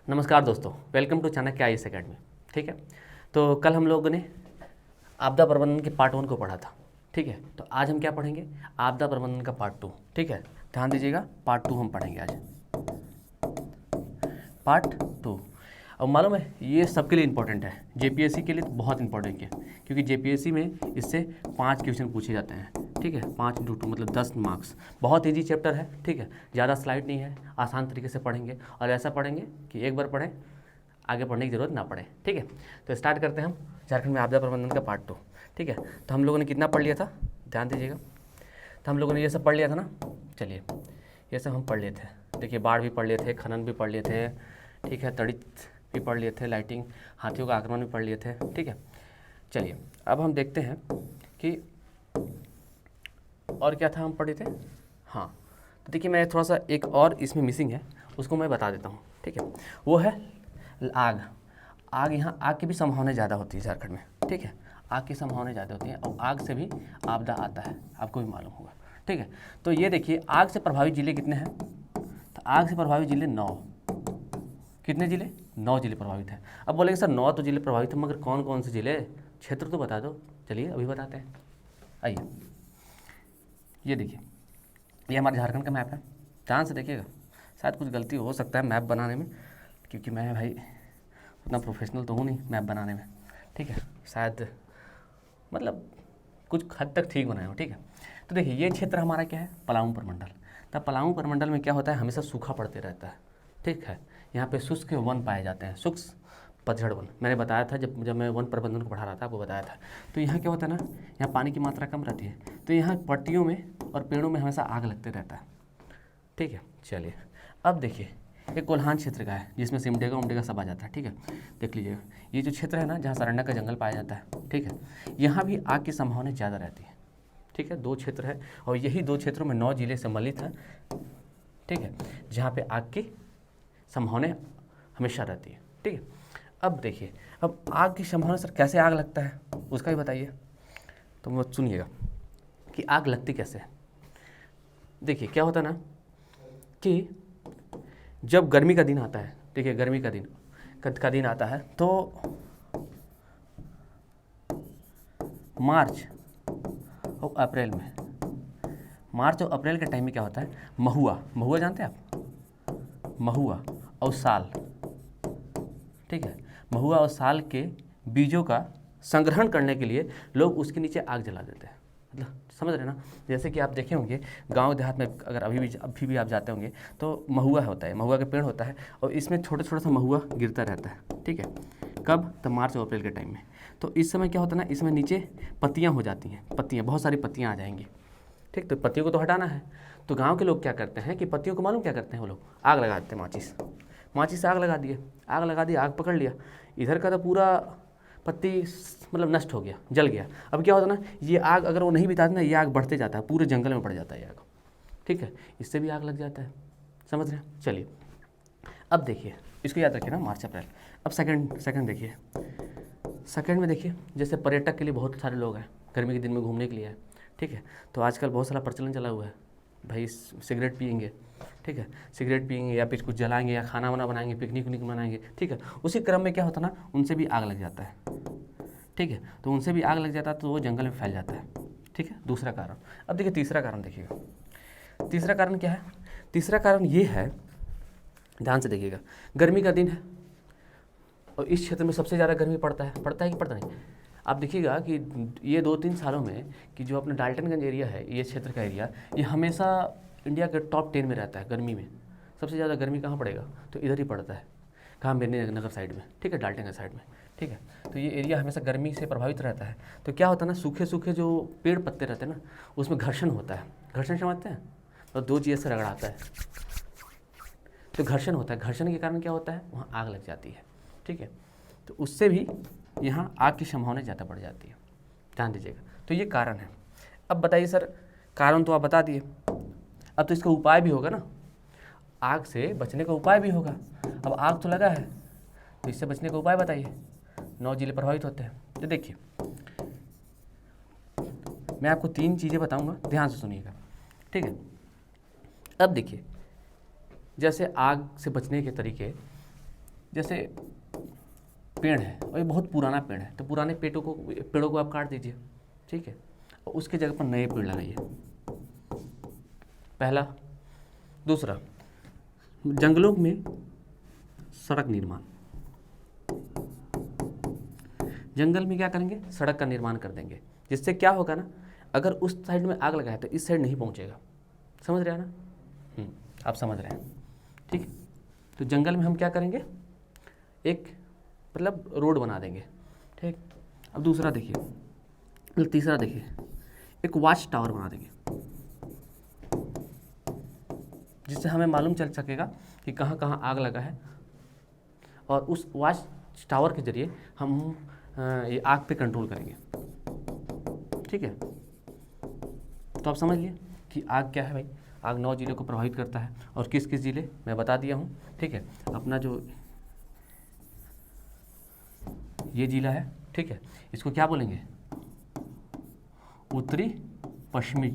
नमस्कार दोस्तों, welcome to Chanakya IAS academy. ठीक है, तो कल हम लोगों ने आपदा प्रबंधन के पार्ट 1 को पढ़ा था। ठीक है, तो आज हम क्या पढ़ेंगे? आपदा प्रबंधन का पार्ट 2। ठीक है, ध्यान दीजिएगा, पार्ट 2 हम पढ़ेंगे आज। पार्ट 2। अब मालूम है ये सबके लिए इंपॉर्टेंट है, जेपीएससी के लिए तो बहुत इंपॉर्टेंट है, क्योंकि जेपीएससी में इससे 5 क्वेश्चन पूछे जाते हैं। ठीक है, 5 × 2 मतलब 10 मार्क्स। बहुत ईजी चैप्टर है। ठीक है, ज़्यादा स्लाइड नहीं है, आसान तरीके से पढ़ेंगे और ऐसा पढ़ेंगे कि एक बार पढ़ें, आगे पढ़ने की ज़रूरत ना पड़े। ठीक है, तो स्टार्ट करते हैं हम झारखंड में आपदा प्रबंधन का पार्ट 2। ठीक है, तो हम लोगों ने कितना पढ़ लिया था, ध्यान दीजिएगा। तो हम लोगों ने ये सब पढ़ लिया था ना। चलिए, ये सब हम पढ़ लिए थे। देखिए, बाढ़ भी पढ़ लिए थे, खनन भी पढ़ लिए थे। ठीक है, तड़ित भी पढ़ लिए थे, लाइटिंग, हाथियों का आक्रमण भी पढ़ लिए थे। ठीक है, चलिए अब हम देखते हैं कि और क्या था हम पढ़े थे। हाँ, तो देखिए मैं थोड़ा सा एक और इसमें मिसिंग है, उसको मैं बता देता हूँ। ठीक है, वो है आग। आग, यहाँ आग की भी संभावना ज़्यादा होती है झारखंड में। ठीक है, आग की संभावना ज़्यादा होती है और आग से भी आपदा आता है, आपको भी मालूम होगा। ठीक है, तो ये देखिए आग से प्रभावित जिले कितने हैं। तो आग से प्रभावित जिले 9। कितने जिले? 9 जिले प्रभावित हैं। अब बोलेंगे सर 9 तो जिले प्रभावित हैं, मगर कौन कौन से जिले, क्षेत्र तो बता दो। चलिए अभी बताते हैं, आइए। ये देखिए, ये हमारे झारखंड का मैप है, ध्यान से देखिएगा। शायद कुछ गलती हो सकता है मैप बनाने में, क्योंकि मैं भाई उतना प्रोफेशनल तो हूँ नहीं मैप बनाने में। ठीक है, शायद मतलब कुछ हद तक ठीक बनाया हो। ठीक है, तो देखिए ये क्षेत्र हमारा क्या है, पलामू प्रमंडल। तब पलामू प्रमंडल में क्या होता है, हमेशा सूखा पड़ते रहता है। ठीक है, यहाँ पे शुष्क वन पाए जाते हैं, शुष्क पतझड़ वन। मैंने बताया था जब मैं वन प्रबंधन को पढ़ा रहा था, आपको बताया था। तो यहाँ क्या होता है ना, यहाँ पानी की मात्रा कम रहती है, तो यहाँ पट्टियों में और पेड़ों में हमेशा आग लगते रहता है। ठीक है, चलिए अब देखिए एक कोल्हान क्षेत्र का है, जिसमें सिमडेगा उमडेगा सब आ जाता है। ठीक है, देख लीजिएगा, ये जो क्षेत्र है ना, जहाँ सारंडा का जंगल पाया जाता है। ठीक है, यहाँ भी आग की संभावना ज़्यादा रहती है। ठीक है, 2 क्षेत्र है और यही 2 क्षेत्रों में 9 जिले सम्मिलित हैं। ठीक है, जहाँ पे आग की संभावना हमेशा रहती है। ठीक है, अब देखिए, अब आग की संभावना सर कैसे आग लगता है उसका ही बताइए। तो वो सुनिएगा कि आग लगती कैसे है। देखिए क्या होता है ना कि जब गर्मी का दिन आता है, देखिए गर्मी का दिन आता है, तो मार्च और अप्रैल में, मार्च और अप्रैल के टाइम में क्या होता है, महुआ जानते हैं आप, महुआ और साल। ठीक है, महुआ और साल के बीजों का संग्रहण करने के लिए लोग उसके नीचे आग जला देते हैं। मतलब समझ रहे ना, जैसे कि आप देखे होंगे गांव देहात में, अगर अभी भी आप जाते होंगे तो महुआ होता है, महुआ का पेड़ होता है और इसमें छोटा सा महुआ गिरता रहता है। ठीक है, कब? तो मार्च और अप्रैल के टाइम में। तो इस समय क्या होता है ना, इसमें नीचे पत्तियाँ हो जाती हैं, पत्तियाँ, बहुत सारी पत्तियाँ आ जाएंगी। ठीक, तो पत्तियों को तो हटाना है, तो गाँव के लोग क्या करते हैं कि पत्तियों को मालूम क्या करते हैं, वो लोग आग लगा देते हैं, माचिस से आग लगा दी, आग पकड़ लिया, इधर का तो पूरा पत्ती मतलब नष्ट हो गया, जल गया। अब क्या होता है ना, ये आग अगर वो नहीं बिताते ना, ये आग बढ़ते जाता है, पूरे जंगल में बढ़ जाता है ये आग। ठीक है, इससे भी आग लग जाता है, समझ रहे हैं। चलिए अब देखिए, इसको याद रखिए ना, मार्च अप्रैल। अब सेकंड देखिए, सेकंड में देखिए, जैसे पर्यटक के लिए बहुत सारे लोग हैं, गर्मी के दिन में घूमने के लिए है। ठीक है, तो आजकल बहुत सारा प्रचलन चला हुआ है, भाई सिगरेट पियेंगे। ठीक है, सिगरेट पियेंगे या फिर कुछ जलाएंगे या खाना वाना बनाएंगे, पिकनिक मनाएंगे। ठीक है, उसी क्रम में क्या होता है ना, उनसे भी आग लग जाता है। ठीक है, तो उनसे भी आग लग जाता है तो वो जंगल में फैल जाता है। ठीक है, दूसरा कारण। अब देखिए तीसरा कारण देखिएगा, तीसरा कारण क्या है? तीसरा कारण ये है, ध्यान से देखिएगा, गर्मी का दिन है और इस क्षेत्र में सबसे ज़्यादा गर्मी पड़ता है कि पड़ता नहीं? आप देखिएगा कि ये 2-3 सालों में कि जो अपना डाल्टनगंज एरिया है, ये क्षेत्र का एरिया, ये हमेशा इंडिया के टॉप 10 में रहता है गर्मी में। सबसे ज़्यादा गर्मी कहाँ पड़ेगा? तो इधर ही पड़ता है, कहाँ, मेदिनीनगर साइड में। ठीक है, डाल्टनगंज साइड में। ठीक है, तो ये एरिया हमेशा गर्मी से प्रभावित रहता है। तो क्या होता है ना, सूखे जो पेड़ पत्ते रहते हैं ना, उसमें घर्षण होता है। घर्षण समझते हैं? तो 2 चीज़ से रगड़ाता है, तो घर्षण होता है। घर्षण के कारण क्या होता है, वहाँ आग लग जाती है। ठीक है, तो उससे भी यहाँ आग की संभावना ज़्यादा बढ़ जाती है, ध्यान दीजिएगा। तो ये कारण है। अब बताइए सर, कारण तो आप बता दिए, अब तो इसका उपाय भी होगा ना, आग से बचने का उपाय भी होगा। अब आग तो लगा है, तो इससे बचने का उपाय बताइए। 9 जिले प्रभावित होते हैं, तो देखिए मैं आपको 3 चीज़ें बताऊंगा, ध्यान से सुनिएगा। ठीक है, अब देखिए, जैसे आग से बचने के तरीके, जैसे पेड़ है और ये बहुत पुराना पेड़ है, तो पुराने पेड़ों को आप काट दीजिए, ठीक है, और उसके जगह पर नए पेड़ लगाइए, पहला। दूसरा, जंगलों में सड़क निर्माण, जंगल में क्या करेंगे, सड़क का निर्माण कर देंगे, जिससे क्या होगा ना, अगर उस साइड में आग लगाए तो इस साइड नहीं पहुंचेगा। समझ रहे हैं ना? आप समझ रहे हैं, ठीक है। तो जंगल में हम क्या करेंगे, एक मतलब रोड बना देंगे, ठीक। अब दूसरा देखिए, मतलब तीसरा देखिए, एक वॉच टावर बना देंगे, जिससे हमें मालूम चल सकेगा कि कहाँ कहाँ आग लगा है, और उस वॉच टावर के जरिए हम ये आग पे कंट्रोल करेंगे, ठीक है। तो आप समझ लिए कि आग क्या है भाई। आग 9 जिलों को प्रभावित करता है, और किस किस जिले मैं बता दिया हूँ, ठीक है। अपना जो ये जिला है, ठीक है, इसको क्या बोलेंगे, उत्तरी पश्चिमी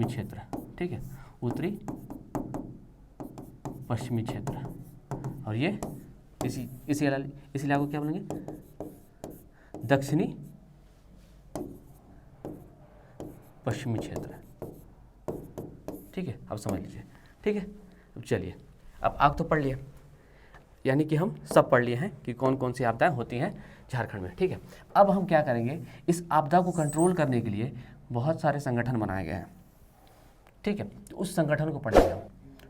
क्षेत्र, ठीक है, उत्तरी पश्चिमी क्षेत्र। और ये इसी इलाके को क्या बोलेंगे, दक्षिणी पश्चिमी क्षेत्र, ठीक है। अब समझ लीजिए, ठीक है। अब चलिए, अब आग तो पढ़ लिया, यानी कि हम सब पढ़ लिए हैं कि कौन कौन सी आपदाएं होती हैं झारखंड में, ठीक है। अब हम क्या करेंगे, इस आपदा को कंट्रोल करने के लिए बहुत सारे संगठन बनाए गए हैं, ठीक है। तो उस संगठन को पढ़ेंगे हम,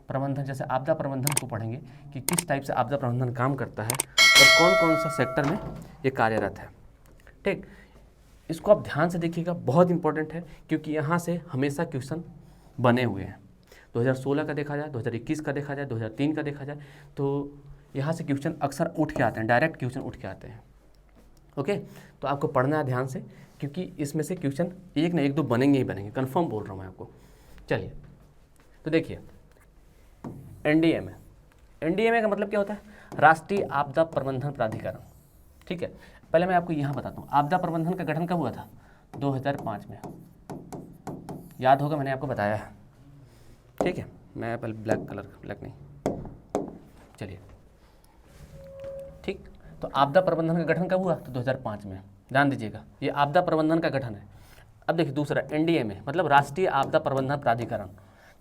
प्रबंधन, जैसे आपदा प्रबंधन को पढ़ेंगे कि किस टाइप से आपदा प्रबंधन काम करता है और कौन कौन सा सेक्टर में ये कार्यरत है, ठीक। इसको आप ध्यान से देखिएगा, बहुत इंपॉर्टेंट है, क्योंकि यहाँ से हमेशा क्वेश्चन बने हुए हैं। 2016 का देखा जाए, 2021 का देखा जाए, 2003 का देखा जाए, तो यहाँ से क्वेश्चन अक्सर उठ के आते हैं, डायरेक्ट क्वेश्चन उठ के आते हैं, ओके। तो आपको पढ़ना है ध्यान से, क्योंकि इसमें से क्वेश्चन एक ना एक दो बनेंगे ही बनेंगे, कन्फर्म बोल रहा हूँ मैं आपको। चलिए, तो देखिए, एनडीएमए का मतलब क्या होता है, राष्ट्रीय आपदा प्रबंधन प्राधिकरण, ठीक है। पहले मैं आपको यहाँ बताता हूँ, आपदा प्रबंधन का गठन कब हुआ था, 2005 में, याद होगा, मैंने आपको बताया है, ठीक है। मैं पहले ब्लैक नहीं, चलिए, ठीक। तो आपदा प्रबंधन का गठन कब हुआ, तो 2005 में, ध्यान दीजिएगा, ये आपदा प्रबंधन का गठन है। अब देखिए दूसरा, एनडीएमए मतलब राष्ट्रीय आपदा प्रबंधन प्राधिकरण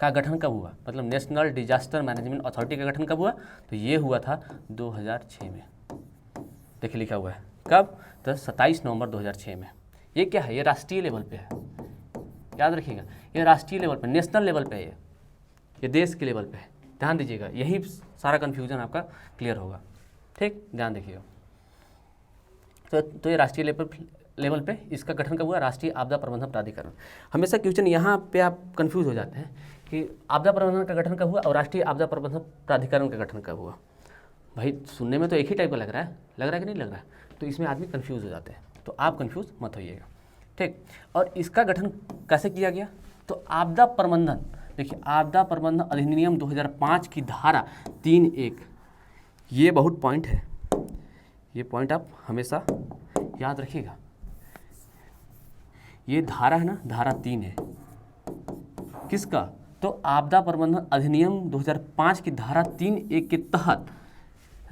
का गठन कब हुआ, मतलब नेशनल डिजास्टर मैनेजमेंट अथॉरिटी का गठन कब हुआ, तो ये हुआ था 2006 में। देखिए लिखा हुआ है कब, तो 27 नवंबर 2006 में। ये क्या है, ये राष्ट्रीय लेवल पे है, याद रखिएगा, ये राष्ट्रीय लेवल पे, नेशनल लेवल पे है, ये देश के लेवल पे है, ध्यान दीजिएगा, यही सारा कन्फ्यूजन आपका क्लियर होगा, ठीक, ध्यान देखिएगा। तो ये राष्ट्रीय लेवल पे इसका गठन कब हुआ, राष्ट्रीय आपदा प्रबंधन प्राधिकरण। हमेशा क्वेश्चन यहाँ पे आप कंफ्यूज हो जाते हैं कि आपदा प्रबंधन का गठन कब हुआ और राष्ट्रीय आपदा प्रबंधन प्राधिकरण का गठन कब हुआ। भाई सुनने में तो एक ही टाइप का लग रहा है कि नहीं लग रहा है, तो इसमें आदमी कंफ्यूज हो जाते हैं, तो आप कंफ्यूज मत होइएगा, ठीक। और इसका गठन कैसे किया गया, तो आपदा प्रबंधन, देखिए आपदा प्रबंधन अधिनियम 2005 की धारा 3(1), ये बहुत पॉइंट है, ये पॉइंट आप हमेशा याद रखिएगा। ये धारा है ना, धारा 3 है, किसका, तो आपदा प्रबंधन अधिनियम 2005 की धारा 3(1) के तहत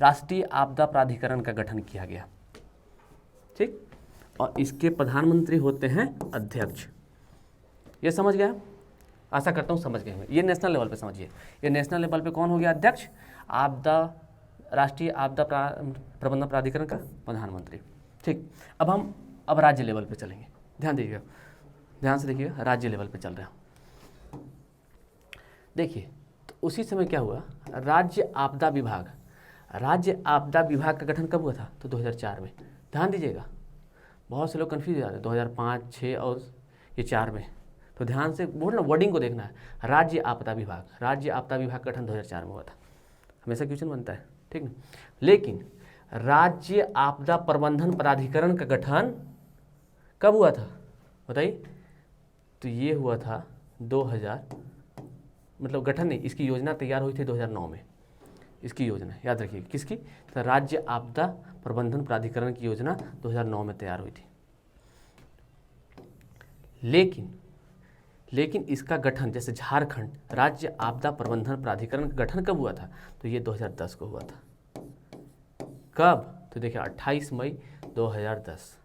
राष्ट्रीय आपदा प्राधिकरण का गठन किया गया, ठीक। और इसके प्रधानमंत्री होते हैं अध्यक्ष। ये समझ गया, आशा करता हूँ समझ गए होंगे। ये नेशनल लेवल पे समझिए, ये नेशनल लेवल पे कौन हो गया अध्यक्ष, राष्ट्रीय आपदा प्रबंधन प्राधिकरण का प्रधानमंत्री, ठीक। अब राज्य लेवल पे चलेंगे, ध्यान दीजिएगा, ध्यान से देखिएगा, राज्य लेवल पे चल रहा है। देखिए तो उसी समय क्या हुआ, राज्य आपदा विभाग का गठन कब हुआ था, तो 2004 में। ध्यान दीजिएगा, बहुत से लोग कन्फ्यूज हो जाते हैं 2005, 6 और ये 4 में, तो ध्यान से बोलना, वर्डिंग को देखना है। राज्य आपदा विभाग का गठन 2004 में हुआ था, हमेशा क्वेश्चन बनता है, ठीक ना। लेकिन राज्य आपदा प्रबंधन प्राधिकरण का गठन कब हुआ था बताइए, तो ये हुआ था 2000, मतलब गठन नहीं, इसकी योजना तैयार हुई थी 2009 में। इसकी योजना याद रखिए किसकी, तो राज्य आपदा प्रबंधन प्राधिकरण की योजना 2009 में तैयार हुई थी। लेकिन इसका गठन, जैसे झारखंड राज्य आपदा प्रबंधन प्राधिकरण का गठन कब हुआ था, तो ये 2010 को हुआ था। कब? तो देखिए 28 मई 2010।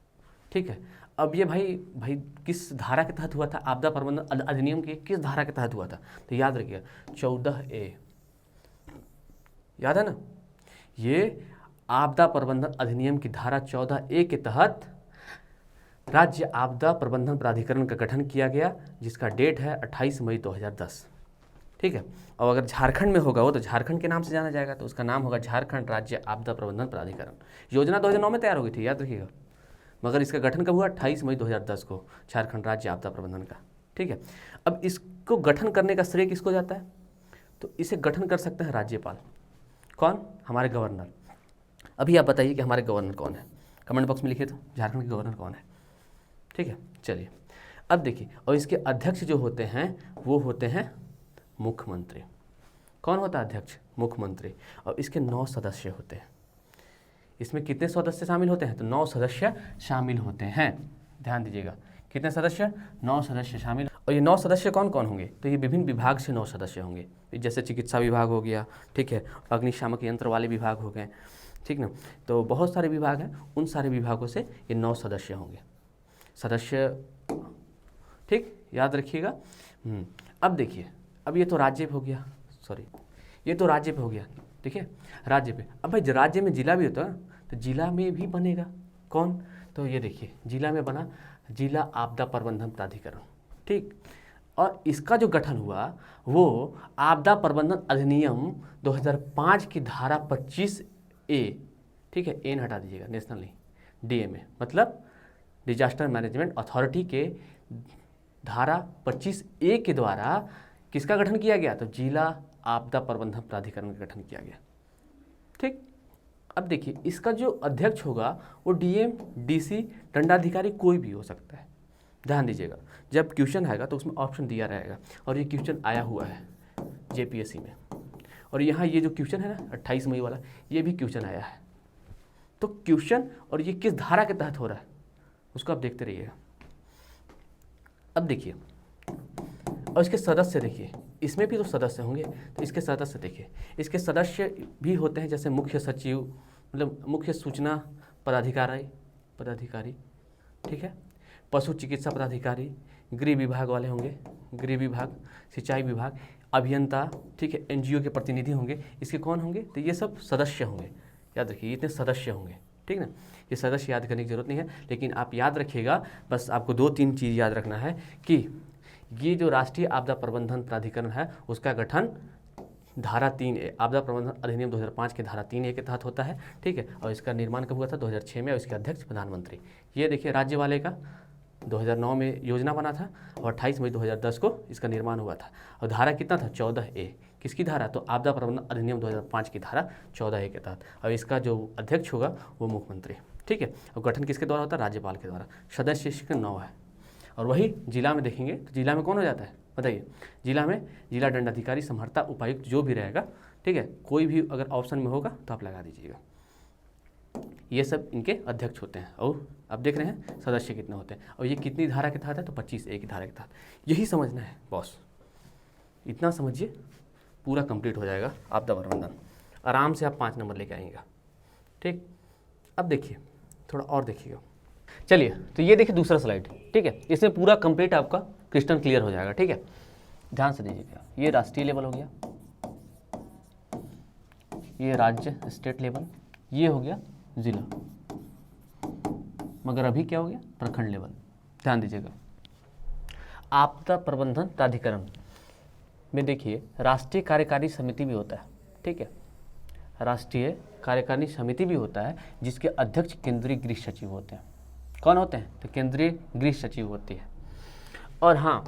ठीक है, अब ये भाई किस धारा के तहत हुआ था? आपदा प्रबंधन अधिनियम की किस धारा के तहत हुआ था? तो याद रखिएगा 14A, याद है ना? ये आपदा प्रबंधन अधिनियम की धारा 14A के तहत राज्य आपदा प्रबंधन प्राधिकरण का गठन किया गया, जिसका डेट है 28 मई 2010। ठीक है, और अगर झारखंड में होगा वो तो झारखंड के नाम से जाना जाएगा, तो उसका नाम होगा झारखंड राज्य आपदा प्रबंधन प्राधिकरण। योजना 2009 में तैयार हो गई थी, याद रखिएगा, मगर इसका गठन कब हुआ? 28 मई 2010 को, झारखंड राज्य आपदा प्रबंधन का। ठीक है, अब इसको गठन करने का श्रेय किसको जाता है? तो इसे गठन कर सकते हैं राज्यपाल। कौन? हमारे गवर्नर। अभी आप बताइए कि हमारे गवर्नर कौन है, कमेंट बॉक्स में लिखिए तो, झारखंड के गवर्नर कौन है। ठीक है, चलिए अब देखिए, और इसके अध्यक्ष जो होते हैं वो होते हैं मुख्यमंत्री। कौन होता है अध्यक्ष? मुख्यमंत्री। और इसके 9 सदस्य होते हैं। इसमें कितने सदस्य शामिल होते हैं? तो 9 सदस्य शामिल होते हैं। ध्यान दीजिएगा, कितने सदस्य? 9 सदस्य शामिल। और ये 9 सदस्य कौन कौन होंगे? तो ये विभिन्न विभाग से 9 सदस्य होंगे, जैसे चिकित्सा विभाग हो गया, ठीक है, अग्निशामक यंत्र वाले विभाग हो गए, ठीक ना, तो बहुत सारे विभाग हैं, उन सारे विभागों से ये 9 सदस्य होंगे, सदस्य। ठीक, याद रखिएगा। अब देखिए, अब ये तो राज्य पे हो गया, सॉरी ये तो राज्य पे हो गया, देखिए राज्य पे। अब भाई राज्य में जिला भी होता है, तो जिला में भी बनेगा कौन? तो ये देखिए, जिला में बना जिला आपदा प्रबंधन प्राधिकरण। ठीक, और इसका जो गठन हुआ वो आपदा प्रबंधन अधिनियम 2005 की धारा 25A, ठीक है, एन हटा दीजिएगा, नेशनल नहीं, DMA मतलब डिजास्टर मैनेजमेंट अथॉरिटी के धारा 25A के द्वारा किसका गठन किया गया? तो जिला आपदा प्रबंधन प्राधिकरण का गठन किया गया। ठीक, अब देखिए, इसका जो अध्यक्ष होगा वो DM, DC, दंडाधिकारी कोई भी हो सकता है। ध्यान दीजिएगा, जब क्वेश्चन आएगा तो उसमें ऑप्शन दिया रहेगा, और ये क्वेश्चन आया हुआ है JPSC में, और यहाँ ये जो क्वेश्चन है ना 28 मई वाला, ये भी क्वेश्चन आया है। तो क्वेश्चन और ये किस धारा के तहत हो रहा है उसको आप देखते रहिएगा। अब देखिए, और इसके सदस्य देखिए, इसमें भी तो सदस्य होंगे, तो इसके सदस्य देखिए, इसके सदस्य भी होते हैं जैसे मुख्य सचिव, मतलब मुख्य सूचना पदाधिकारी, ठीक है, पशु चिकित्सा पदाधिकारी, गृह विभाग वाले होंगे, गृह विभाग, सिंचाई विभाग, अभियंता, ठीक है, NGO के प्रतिनिधि होंगे। इसके कौन होंगे? तो ये सब सदस्य होंगे, याद रखिए, इतने सदस्य होंगे, ठीक ना। ये सदस्य याद करने की जरूरत नहीं है, लेकिन आप याद रखिएगा, बस आपको 2-3 चीज़ याद रखना है कि ये जो राष्ट्रीय आपदा प्रबंधन प्राधिकरण है उसका गठन धारा 3A आपदा प्रबंधन अधिनियम 2005 के धारा 3A के तहत होता है, ठीक है, और इसका निर्माण कब हुआ था? 2006 में, और इसके अध्यक्ष प्रधानमंत्री। ये देखिए, राज्य वाले का 2009 में योजना बना था, और 28 मई 2010 को इसका निर्माण हुआ था। और धारा कितना था? 14A। किसकी धारा? तो आपदा प्रबंधन अधिनियम 2005 की धारा 14A के तहत। और इसका जो अध्यक्ष होगा वो मुख्यमंत्री, ठीक है। और गठन किसके द्वारा होता है? राज्यपाल के द्वारा। सदस्य इसके 9 है। और वही जिला में देखेंगे तो जिला में कौन हो जाता है बताइए? जिला में जिला दंडाधिकारी, समहर्ता, उपायुक्त जो भी रहेगा, ठीक है, कोई भी अगर ऑप्शन में होगा तो आप लगा दीजिएगा। ये सब इनके अध्यक्ष होते हैं। और अब देख रहे हैं सदस्य कितने होते हैं, और ये कितनी धारा के तहत है? तो 25A की धारा के तहत। यही समझना है बॉस, इतना समझिए, पूरा कंप्लीट हो जाएगा आपदा प्रबंधन। आराम से आप 5 नंबर लेके आएंगे, ठीक। अब देखिए, थोड़ा और देखिएगा। चलिए, तो ये देखिए दूसरा स्लाइड, ठीक है, इसमें पूरा कंप्लीट आपका क्रिस्टल क्लियर हो जाएगा, ठीक है। ध्यान से दीजिएगा, ये राष्ट्रीय लेवल हो गया, ये राज्य स्टेट लेवल, ये हो गया जिला, मगर अभी क्या हो गया? प्रखंड लेवल। ध्यान दीजिएगा, आपदा प्रबंधन प्राधिकरण में देखिए राष्ट्रीय कार्यकारी समिति भी होता है, ठीक है, राष्ट्रीय कार्यकारिणी समिति भी होता है, जिसके अध्यक्ष केंद्रीय गृह सचिव होते हैं। कौन होते हैं? तो केंद्रीय गृह सचिव होती है। और हाँ,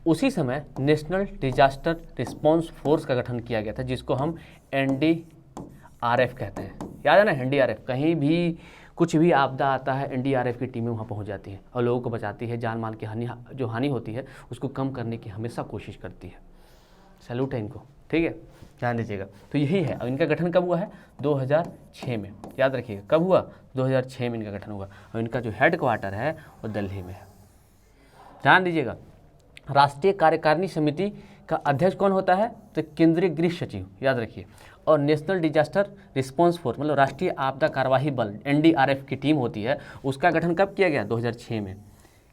उसी समय नेशनल डिजास्टर रिस्पॉन्स फोर्स का गठन किया गया था, जिसको हम NDRF कहते हैं। याद है ना, NDRF, कहीं भी कुछ भी आपदा आता है NDRF की टीमें वहाँ पहुँच जाती हैं और लोगों को बचाती है, जान माल की हानि होती है उसको कम करने की हमेशा कोशिश करती है। सैल्यूट है इनको, ठीक है, ध्यान दीजिएगा। तो यही है। और इनका गठन कब हुआ है? 2006 में। याद रखिएगा, कब हुआ? 2006 में इनका गठन हुआ। और इनका जो हेड क्वार्टर है वो दिल्ली में है। ध्यान दीजिएगा, राष्ट्रीय कार्यकारिणी समिति का अध्यक्ष कौन होता है? तो केंद्रीय गृह सचिव, याद रखिए। और नेशनल डिजास्टर रिस्पांस फोर्स मतलब राष्ट्रीय आपदा कार्यवाही बल NDRF की टीम होती है, उसका गठन कब किया गया? 2006 में।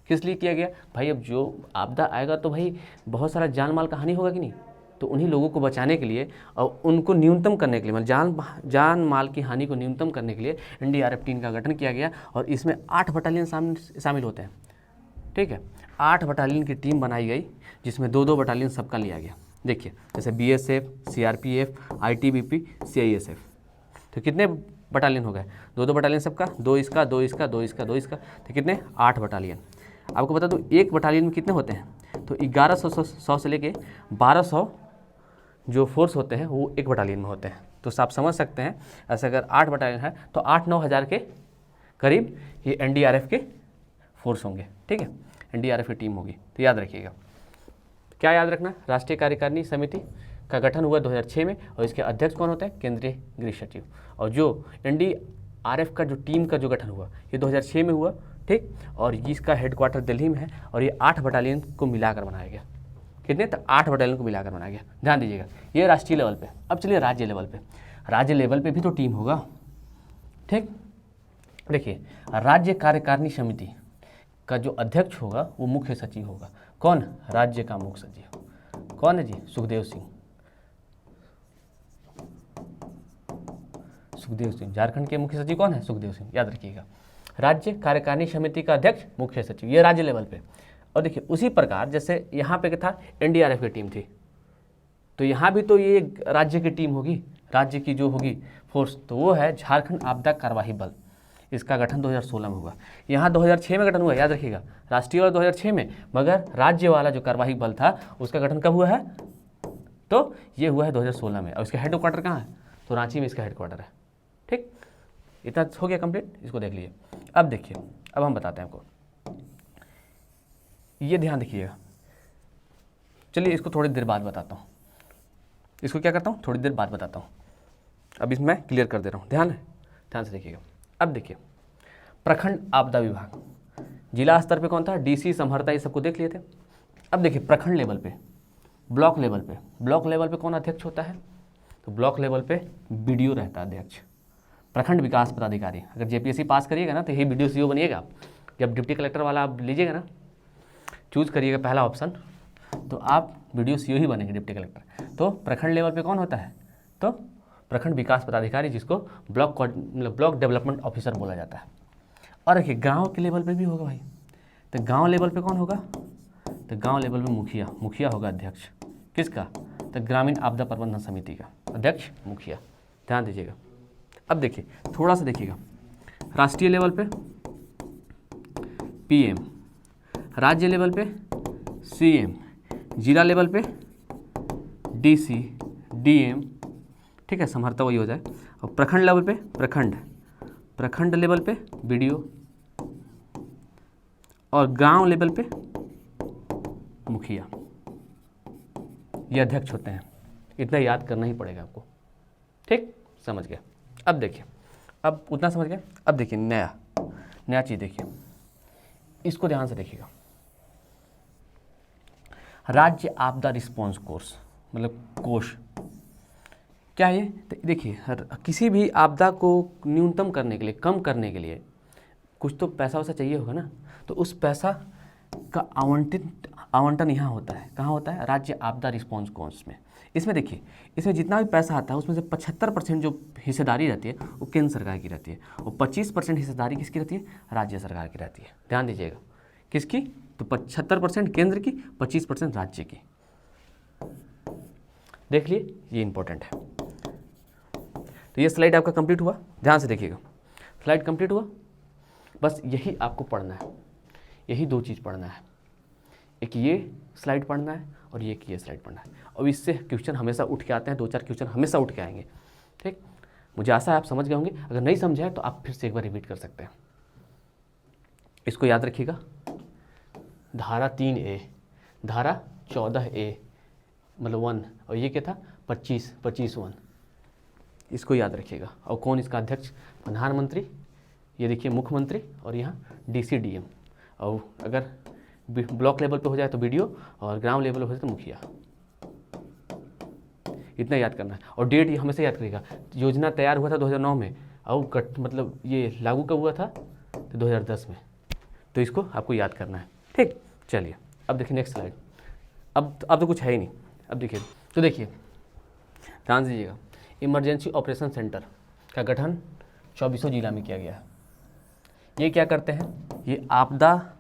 किस लिए किया गया भाई? अब जो आपदा आएगा तो भाई बहुत सारा जान माल का हानि होगा कि नहीं, तो उन्हीं लोगों को बचाने के लिए और उनको न्यूनतम करने के लिए, मतलब जान माल की हानि को न्यूनतम करने के लिए NDRF टीम का गठन किया गया। और इसमें 8 बटालियन शामिल होते हैं, ठीक है। 8 बटालियन की टीम बनाई गई, जिसमें 2-2 बटालियन सबका लिया गया। देखिए जैसे BSF, CRPF, ITBP, CISF, तो कितने बटालियन हो गए? 2-2 बटालियन सबका, 2 इसका, 2 इसका, 2 इसका, 2 इसका, तो कितने? 8 बटालियन। आपको बता दूं एक बटालियन में कितने होते हैं? तो 1100 से लेके 1200 जो फोर्स होते हैं वो एक बटालियन में होते हैं। तो आप समझ सकते हैं ऐसे अगर 8 बटालियन है तो 8-9 हज़ार के करीब ये NDRF के फोर्स होंगे, ठीक है, NDRF की टीम होगी। तो याद रखिएगा, क्या याद रखना? राष्ट्रीय कार्यकारिणी समिति का गठन हुआ 2006 में और इसके अध्यक्ष कौन होते हैं? केंद्रीय गृह सचिव। और जो NDRF का जो टीम का जो गठन हुआ ये 2006 में हुआ, ठीक। और इसका हेडक्वार्टर दिल्ली में है और ये 8 बटालियन को मिलाकर बनाया गया। कितने? तो 8 बटालियन को मिलाकर बनाया गया। ध्यान दीजिएगा, ये राष्ट्रीय लेवल पे। अब चलिए राज्य लेवल पे। राज्य लेवल पे भी तो टीम होगा, ठीक। देखिए राज्य कार्यकारिणी समिति का जो अध्यक्ष होगा वो मुख्य सचिव होगा। कौन? राज्य का मुख्य सचिव। कौन है जी? सुखदेव सिंह। सुखदेव सिंह झारखंड के मुख्य सचिव कौन है? सुखदेव सिंह, याद रखिएगा। राज्य कार्यकारिणी समिति का अध्यक्ष मुख्य सचिव, ये राज्य लेवल पे। और देखिए उसी प्रकार जैसे यहाँ पे क्या था? NDRF की टीम थी, तो यहाँ भी तो ये राज्य की टीम होगी, राज्य की जो होगी फोर्स, तो वो है झारखंड आपदा कार्यवाही बल। इसका गठन 2016 में हुआ। यहाँ 2006 में गठन हुआ, याद रखिएगा। राष्ट्रीय वाला 2006 में, मगर राज्य वाला जो कार्यवाही बल था उसका गठन कब हुआ है? तो ये हुआ है 2016 में। और इसका हेडक्वार्टर कहाँ है? तो रांची में इसका हेडक्वार्टर है, ठीक। इतना हो गया कंप्लीट, इसको देख लीजिए। अब देखिए, अब हम बताते हैं आपको, ये ध्यान रखिएगा। चलिए इसको थोड़ी देर बाद बताता हूँ, इसको क्या करता हूँ थोड़ी देर बाद बताता हूँ। अब इसमें क्लियर कर दे रहा हूँ, ध्यान से देखिएगा। अब देखिए प्रखंड आपदा विभाग, जिला स्तर पे कौन था? DC संहर्ता, ये सबको देख लिए थे। अब देखिए प्रखंड लेवल पे, ब्लॉक लेवल पे कौन अध्यक्ष होता है? तो ब्लॉक लेवल पे BDO रहता है अध्यक्ष, प्रखंड विकास पदाधिकारी। अगर JPSC पास करिएगा ना तो यही BDO CO बनिएगा आप। जब डिप्टी कलेक्टर वाला आप लीजिएगा ना, चूज़ करिएगा पहला ऑप्शन, तो आप BDO CO ही बनेंगे, डिप्टी कलेक्टर। तो प्रखंड लेवल पे कौन होता है? तो प्रखंड विकास पदाधिकारी, जिसको ब्लॉक डेवलपमेंट ऑफिसर बोला जाता है। और देखिए गांव के लेवल पे भी होगा भाई, तो गांव लेवल पे कौन होगा? तो गांव लेवल पे मुखिया होगा अध्यक्ष। किसका? तो ग्रामीण आपदा प्रबंधन समिति का अध्यक्ष मुखिया। ध्यान दीजिएगा। अब देखिए थोड़ा सा देखिएगा, राष्ट्रीय लेवल पे PM, राज्य लेवल पे CM, जिला लेवल पे DC, DM, ठीक है, संहर्ता वही हो जाए। और प्रखंड लेवल पे प्रखंड लेवल पे BDO और गांव लेवल पे मुखिया, ये अध्यक्ष होते हैं। इतना याद करना ही पड़ेगा आपको, ठीक, समझ गया। अब देखिए, अब उतना समझ गया। अब देखिए नया चीज़ देखिए, इसको ध्यान से देखिएगा। राज्य आपदा रिस्पॉन्स कोर्स, मतलब कोष क्या है ये? तो देखिए किसी भी आपदा को न्यूनतम करने के लिए, कम करने के लिए कुछ तो पैसा वैसा चाहिए होगा ना, तो उस पैसा का आवंटन यहाँ होता है। कहाँ होता है? राज्य आपदा रिस्पॉन्स कोष में। इसमें देखिए, इसमें जितना भी पैसा आता है उसमें से 75% जो हिस्सेदारी रहती है वो केंद्र सरकार की रहती है, और 25% हिस्सेदारी किसकी रहती है? राज्य सरकार की रहती है। ध्यान दीजिएगा, किसकी? तो 75% केंद्र की, 25% राज्य की। देख लिए, ये इंपॉर्टेंट है। तो ये स्लाइड आपका कंप्लीट हुआ, ध्यान से देखिएगा। स्लाइड कंप्लीट हुआ, बस यही आपको पढ़ना है, यही 2 चीज़ पढ़ना है। एक ये स्लाइड पढ़ना है और ये स्लाइड पढ़ना है। और इससे क्वेश्चन हमेशा उठ के आते हैं, 2-4 क्वेश्चन हमेशा उठ के आएंगे, ठीक। मुझे आशा है आप समझ गए होंगे। अगर नहीं समझे तो आप फिर से एक बार रिपीट कर सकते हैं। इसको याद रखिएगा, धारा 3A, धारा 14A मतलब 1, और ये क्या था? 25(1). इसको याद रखिएगा। और कौन इसका अध्यक्ष? प्रधानमंत्री, ये देखिए मुख्यमंत्री, और यहाँ DC DM। और अगर ब्लॉक लेवल पे हो जाए तो BDO, और ग्राम लेवल पे हो जाए तो मुखिया। इतना याद करना है। और डेट ये हमेशा याद करिएगा, योजना तैयार हुआ था 2009 में और मतलब ये लागू कब हुआ था तो 2010 में, तो इसको आपको याद करना है। ठीक, चलिए अब देखिए नेक्स्ट स्लाइड। अब तो कुछ है ही नहीं। अब देखिए, तो देखिए ध्यान दीजिएगा, इमरजेंसी ऑपरेशन सेंटर का गठन 24 जिला में किया गया है। ये क्या करते हैं, ये आपदा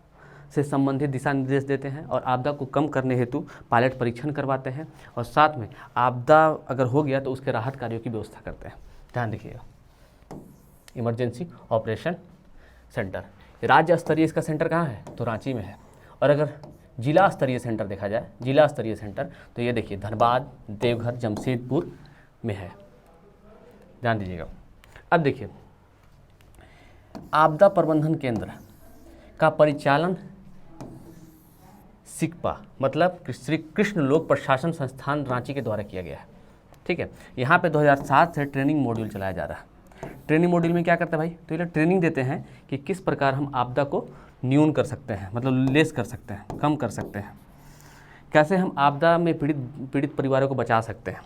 से संबंधित दिशा निर्देश देते हैं और आपदा को कम करने हेतु पायलट परीक्षण करवाते हैं और साथ में आपदा अगर हो गया तो उसके राहत कार्यों की व्यवस्था करते हैं। ध्यान रखिएगा, इमरजेंसी ऑपरेशन सेंटर राज्य स्तरीय इसका सेंटर कहाँ है तो रांची में है। और अगर जिला स्तरीय सेंटर देखा जाए, जिला स्तरीय सेंटर तो ये देखिए धनबाद, देवघर, जमशेदपुर में है। ध्यान दीजिएगा। अब देखिए, आपदा प्रबंधन केंद्र का परिचालन सिकपा मतलब श्री कृष्ण लोक प्रशासन संस्थान रांची के द्वारा किया गया है। ठीक है, यहाँ पे 2007 से ट्रेनिंग मॉड्यूल चलाया जा रहा है। ट्रेनिंग मॉड्यूल में क्या करते हैं भाई, तो ये ट्रेनिंग देते हैं कि किस प्रकार हम आपदा को न्यून कर सकते हैं, मतलब लेस कर सकते हैं, कम कर सकते हैं, कैसे हम आपदा में पीड़ित परिवारों को बचा सकते हैं,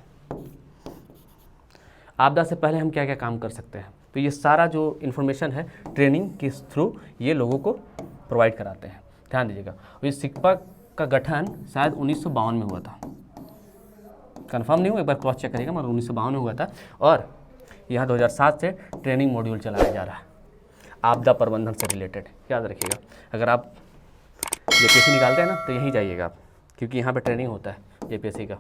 आपदा से पहले हम क्या क्या काम कर सकते हैं। तो ये सारा जो इन्फॉर्मेशन है ट्रेनिंग के थ्रू ये लोगों को प्रोवाइड कराते हैं। ध्यान दीजिएगा। और ये सिकपा का गठन शायद 1952 में हुआ था, कंफर्म नहीं हूँ, एक बार क्रॉस चेक करिएगा, मगर 1952 में हुआ था। और यहाँ 2007 से ट्रेनिंग मॉड्यूल चलाया जा रहा है आपदा प्रबंधन से रिलेटेड। याद रखिएगा, अगर आप जेपीएससी निकालते हैं ना तो यहीं जाइएगा आप, क्योंकि यहाँ पे ट्रेनिंग होता है जेपीएससी का,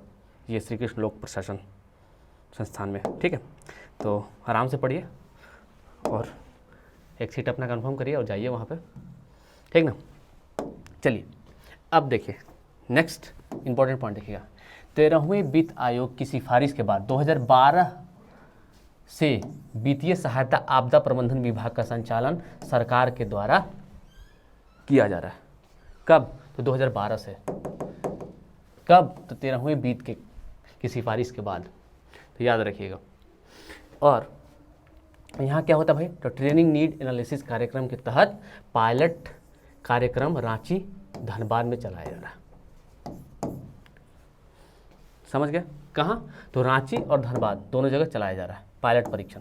ये श्री कृष्ण लोक प्रशासन संस्थान में। ठीक है, तो आराम से पढ़िए और एक सीट अपना कंफर्म करिए और जाइए वहाँ पे, ठीक ना। चलिए अब देखिए नेक्स्ट इंपॉर्टेंट पॉइंट देखिएगा। 13वें वित्त आयोग की सिफारिश के बाद 2012 से वित्तीय सहायता आपदा प्रबंधन विभाग का संचालन सरकार के द्वारा किया जा रहा है। कब, तो 2012 से। कब, तो 13वें वित्त की सिफारिश के बाद, तो याद रखिएगा। और यहाँ क्या होता है भाई, तो ट्रेनिंग नीड एनालिसिस कार्यक्रम के तहत पायलट कार्यक्रम रांची, धनबाद में चलाया जा रहा है। समझ गए, कहाँ, तो रांची और धनबाद दोनों जगह चलाया जा रहा है पायलट परीक्षण।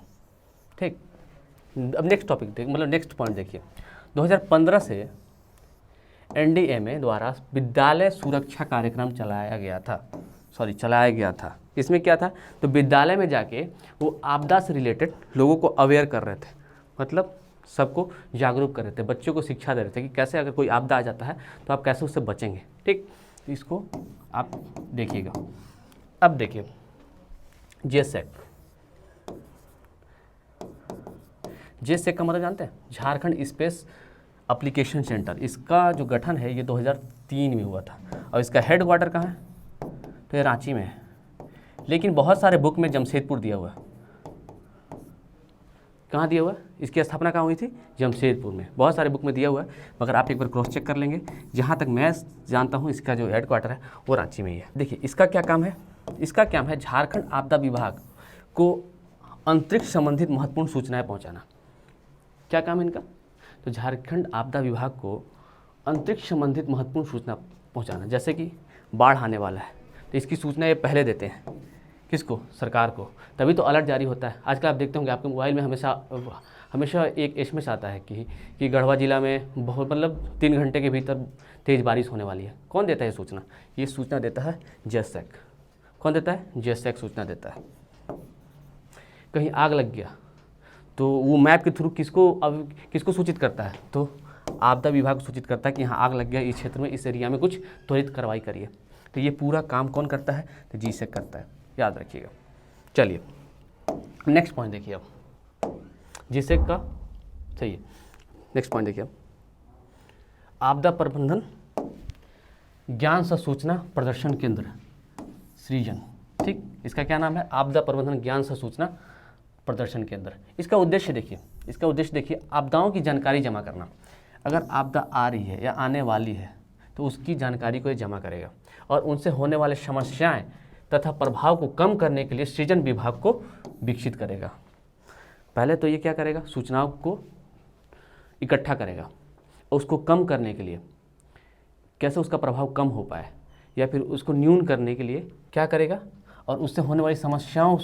ठीक, अब नेक्स्ट टॉपिक देख, मतलब नेक्स्ट पॉइंट देखिए। 2015 से एनडीएमए द्वारा विद्यालय सुरक्षा कार्यक्रम चलाया गया था। इसमें क्या था, तो विद्यालय में जाके वो आपदा से रिलेटेड लोगों को अवेयर कर रहे थे, मतलब सबको जागरूक कर रहे थे, बच्चों को शिक्षा दे रहे थे कि कैसे अगर कोई आपदा आ जाता है तो आप कैसे उससे बचेंगे। ठीक, तो इसको आप देखिएगा। अब देखिए जेसेक का मतलब जानते हैं, झारखंड स्पेस एप्लीकेशन सेंटर। इसका जो गठन है ये 2003 में हुआ था और इसका हेडक्वार्टर कहाँ है, तो ये रांची में है, लेकिन बहुत सारे बुक में जमशेदपुर दिया हुआ है। कहाँ दिया हुआ है, इसकी स्थापना कहाँ हुई थी, जमशेदपुर में, बहुत सारे बुक में दिया हुआ है, मगर आप एक बार क्रॉस चेक कर लेंगे। जहाँ तक मैं जानता हूँ इसका जो हेडक्वार्टर है वो रांची में ही है। देखिए इसका क्या काम है, इसका काम है झारखंड आपदा विभाग को अंतरिक्ष संबंधित महत्वपूर्ण सूचनाएं पहुँचाना। क्या काम है इनका, तो झारखंड आपदा विभाग को अंतरिक्ष संबंधित महत्वपूर्ण सूचना पहुँचाना। जैसे कि बाढ़ आने वाला है तो इसकी सूचना ये पहले देते हैं, किसको, सरकार को, तभी तो अलर्ट जारी होता है। आजकल आप देखते होंगे आपके मोबाइल में हमेशा एक एसएमएस आता है कि गढ़वा जिला में बहुत मतलब 3 घंटे के भीतर तेज़ बारिश होने वाली है। कौन देता है ये सूचना, ये सूचना देता है जेसैक। कौन देता है, जेसैक सूचना देता है। कहीं आग लग गया तो वो मैप के थ्रू किसको सूचित करता है, तो आपदा विभाग को सूचित करता है कि यहाँ आग लग गया, इस क्षेत्र में, इस एरिया में कुछ त्वरित कार्रवाई करिए। तो ये पूरा काम कौन करता है, तो जीसैक करता है, याद रखिएगा। चलिए नेक्स्ट पॉइंट देखिए। अब जीसैक का सही है, नेक्स्ट पॉइंट देखिए। आपदा प्रबंधन ज्ञान सह सूचना प्रदर्शन केंद्र सृजन। ठीक, इसका क्या नाम है, आपदा प्रबंधन ज्ञान सह सूचना प्रदर्शन केंद्र। इसका उद्देश्य देखिए, आपदाओं की जानकारी जमा करना। अगर आपदा आ रही है या आने वाली है तो उसकी जानकारी को ये जमा करेगा और उनसे होने वाले समस्याएं तथा प्रभाव को कम करने के लिए सृजन विभाग को विकसित करेगा। पहले तो ये क्या करेगा, सूचनाओं को इकट्ठा करेगा और उसको कम करने के लिए कैसे उसका प्रभाव कम हो पाए या फिर उसको न्यून करने के लिए क्या करेगा, और उससे होने वाली समस्याओं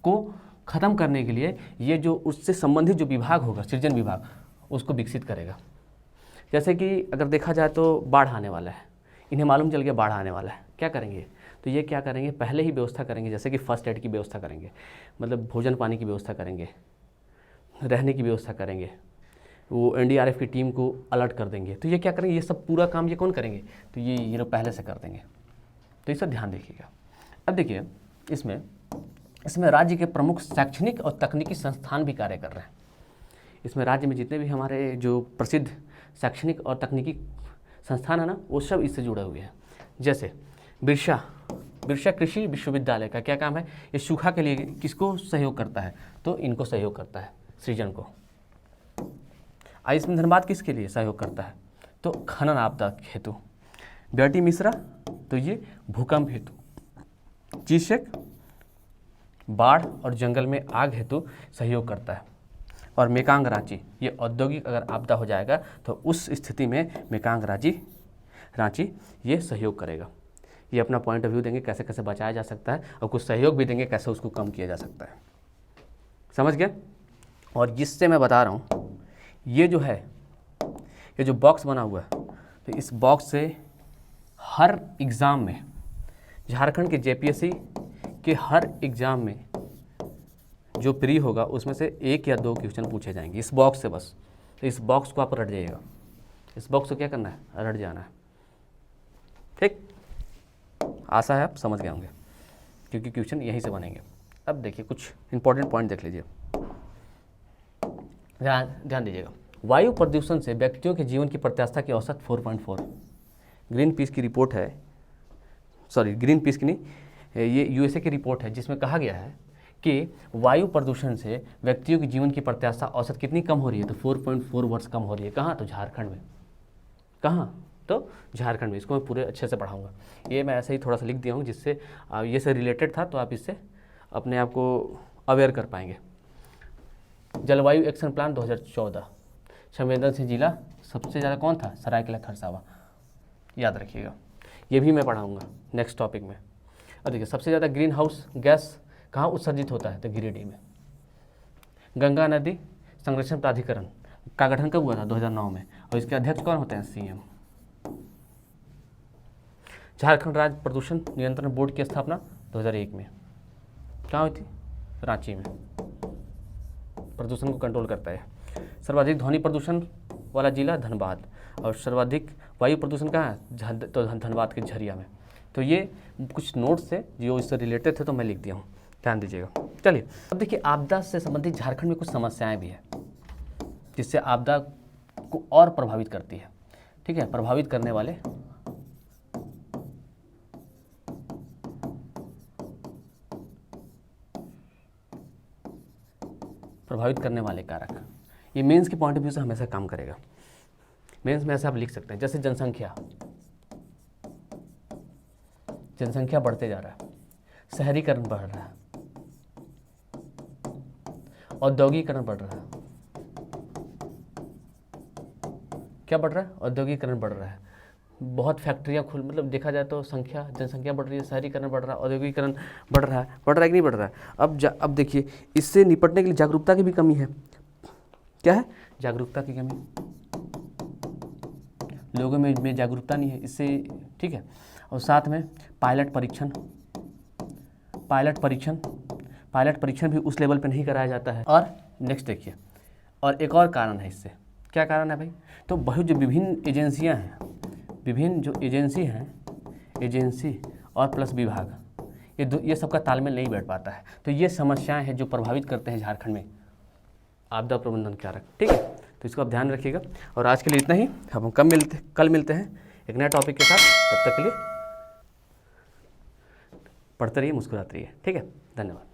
को ख़त्म करने के लिए ये जो उससे संबंधित जो विभाग होगा, सृजन विभाग, उसको विकसित करेगा। जैसे कि अगर देखा जाए तो बाढ़ आने वाला है, इन्हें मालूम चल गया बाढ़ आने वाला है, क्या करेंगे? तो ये क्या करेंगे, पहले ही व्यवस्था करेंगे, जैसे कि फर्स्ट एड की व्यवस्था करेंगे, मतलब भोजन पानी की व्यवस्था करेंगे, रहने की व्यवस्था करेंगे, वो एनडीआरएफ की टीम को अलर्ट कर देंगे। तो ये क्या करेंगे, ये सब पूरा काम ये कौन करेंगे? तो ये लोग पहले से कर देंगे। तो इस पर ध्यान देखिएगा। अब देखिए इसमें राज्य के प्रमुख शैक्षणिक और तकनीकी संस्थान भी कार्य कर रहे हैं। इसमें राज्य में जितने भी हमारे जो प्रसिद्ध शैक्षणिक और तकनीकी संस्थान है ना, वो सब इससे जुड़े हुए हैं। जैसे बिरसा कृषि विश्वविद्यालय का क्या काम है, ये सूखा के लिए किसको सहयोग करता है? तो इनको सहयोग करता है, सृजन को। आयुष्मान धनबाद किसके लिए सहयोग करता है? तो खनन आपदा हेतु। बीआरटी मिश्रा तो ये भूकंप हेतु। चीशक बाढ़ और जंगल में आग हेतु सहयोग करता है। और मेकांग रांची ये औद्योगिक अगर आपदा हो जाएगा तो उस स्थिति में मेकांग रांची ये सहयोग करेगा। ये अपना पॉइंट ऑफ व्यू देंगे कैसे कैसे बचाया जा सकता है, और कुछ सहयोग भी देंगे कैसे उसको कम किया जा सकता है। समझ गए? और जिससे मैं बता रहा हूँ, ये जो है, ये जो बॉक्स बना हुआ है, तो इस बॉक्स से हर एग्ज़ाम में, झारखंड के जेपीएससी के हर एग्ज़ाम में जो प्री होगा उसमें से 1 या 2 क्वेश्चन पूछे जाएंगे इस बॉक्स से बस। तो इस बॉक्स को आप रट जाइएगा, इस बॉक्स को क्या करना है, रट जाना है। ठीक, आशा है आप समझ गए होंगे, क्योंकि क्वेश्चन यहीं से बनेंगे। अब देखिए कुछ इंपॉर्टेंट पॉइंट देख लीजिए, ध्यान दीजिएगा। वायु प्रदूषण से व्यक्तियों के जीवन की प्रत्याशा की औसत 4.4। ग्रीन पीस की रिपोर्ट है, सॉरी ग्रीन पीस की नहीं, ये यूएसए की रिपोर्ट है, जिसमें कहा गया है कि वायु प्रदूषण से व्यक्तियों की जीवन की प्रत्याशा औसत कितनी कम हो रही है? तो 4.4 वर्ष कम हो रही है। कहाँ? तो झारखंड में। कहाँ? तो झारखंड में। इसको मैं पूरे अच्छे से पढ़ाऊँगा। ये मैं ऐसे ही थोड़ा सा लिख दिया हूँ जिससे ये से रिलेटेड था, तो आप इससे अपने आप को अवेयर कर पाएंगे। जलवायु एक्शन प्लान 2014, संवेदनशील जिला सबसे ज़्यादा कौन था? सरायकेला खरसावां। याद रखिएगा, ये भी मैं पढ़ाऊँगा नेक्स्ट टॉपिक में। और देखिए सबसे ज़्यादा ग्रीन हाउस गैस कहाँ उत्सर्जित होता है? तो गिरिडीह में। गंगा नदी संरक्षण प्राधिकरण का गठन कब हुआ था? 2009 में। और इसके अध्यक्ष कौन होते हैं? सीएम। झारखंड राज्य प्रदूषण नियंत्रण बोर्ड की स्थापना 2001 में। कहाँ हुई थी? रांची में। प्रदूषण को कंट्रोल करता है। सर्वाधिक ध्वनि प्रदूषण वाला जिला धनबाद, और सर्वाधिक वायु प्रदूषण कहाँ है? तो धनबाद के झरिया में। तो ये कुछ नोट्स थे जो इससे रिलेटेड थे, तो मैं लिख दिया हूँ, ध्यान दीजिएगा। चलिए अब देखिए, आपदा से संबंधित झारखंड में कुछ समस्याएं भी हैं जिससे आपदा को और प्रभावित करती है। ठीक है, प्रभावित करने वाले कारक, ये मेंस के पॉइंट ऑफ व्यू से हमेशा काम करेगा। मेंस में ऐसे आप लिख सकते हैं, जैसे जनसंख्या बढ़ते जा रहा है, शहरीकरण बढ़ रहा है, औद्योगिकरण बढ़ रहा है। क्या बढ़ रहा है? औद्योगिकरण बढ़ रहा है। बहुत फैक्ट्रियाँ मतलब देखा जाए तो जनसंख्या बढ़ रही है, शहरीकरण बढ़ रहा है, औद्योगिकरण बढ़ रहा है कि नहीं बढ़ रहा है? अब देखिए, इससे निपटने के लिए जागरूकता की भी कमी है। क्या है? जागरूकता की कमी, लोगों में जागरूकता नहीं है इससे। ठीक है, और साथ में पायलट परीक्षण भी उस लेवल पे नहीं कराया जाता है। और नेक्स्ट देखिए, और एक और कारण है इससे। क्या कारण है भाई? तो बहुत जो विभिन्न एजेंसियां हैं, विभिन्न जो एजेंसी और प्लस विभाग, ये सबका तालमेल नहीं बैठ पाता है। तो ये समस्याएं हैं जो प्रभावित करते हैं झारखंड में आपदा प्रबंधन कारक। ठीक है, तो इसको आप ध्यान रखिएगा। और आज के लिए इतना ही। हम कल मिलते हैं एक नए टॉपिक के साथ। तब तक के लिए पढ़ते रहिए, मुस्कुराते रहिए। ठीक है, धन्यवाद।